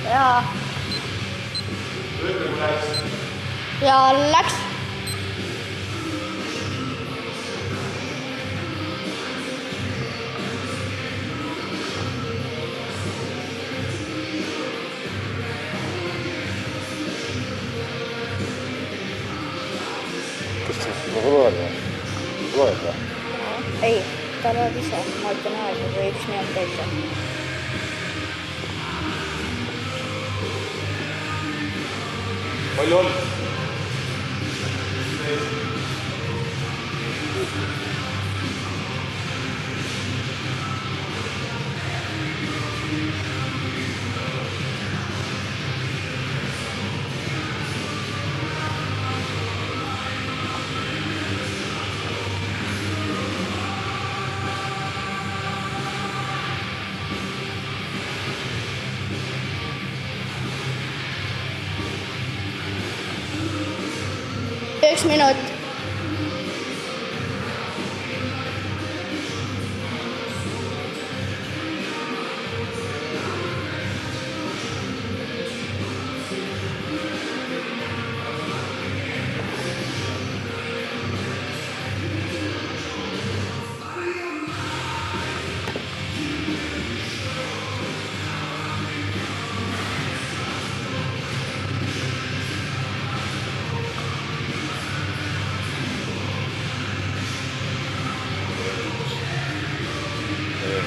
Jaa. Ja läks. Kas sa loed või? Loed või? Ei, ta loeb ise. Ma ütlen aega või 1 minut 9. Palju on? Üks minut.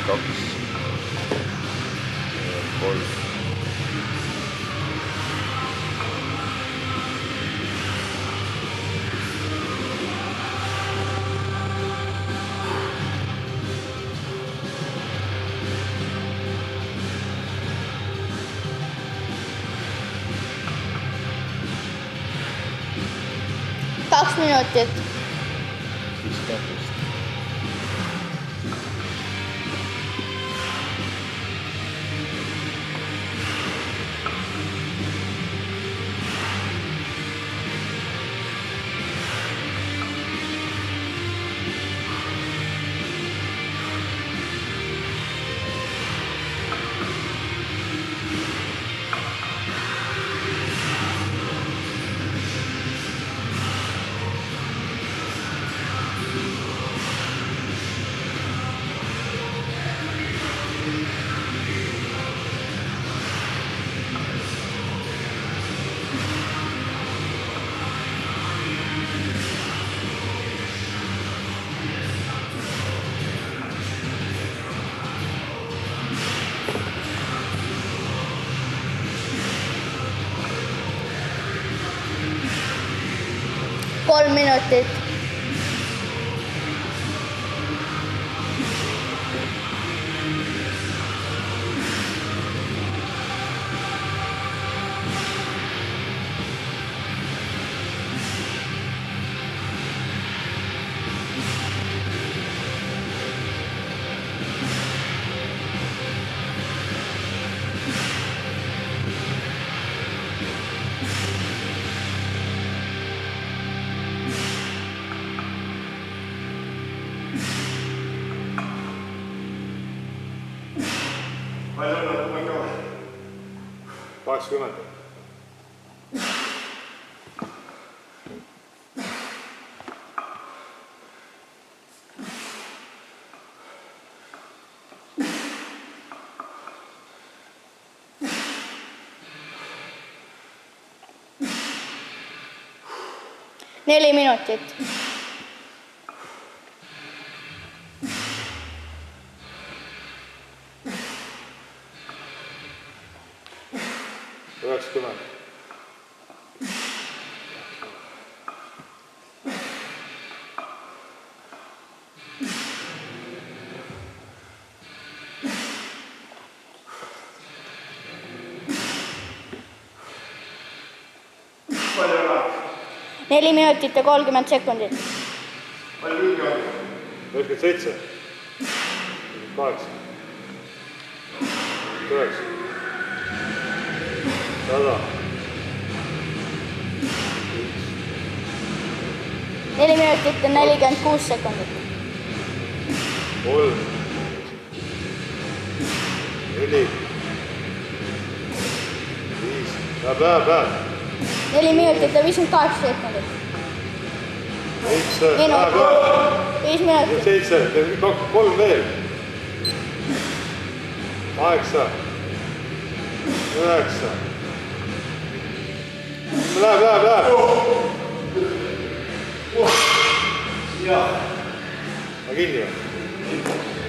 Kaks. 3. Kaks minutit. 50. Kolm minutit. Palju on? 80. Neli minutit. Palju on? 4 minutit ja 30 sekundit. Palju lüügi on? 97. 8. 9. 100. 4 minutit ja 46 sekundit. 3. 4. 5. Läheb. 4 minutit ja 58 sekundit. 7. Ei no, Läheb. 5 minutit. 7. 3 veel. 8. 9. Läheb. Kinni või?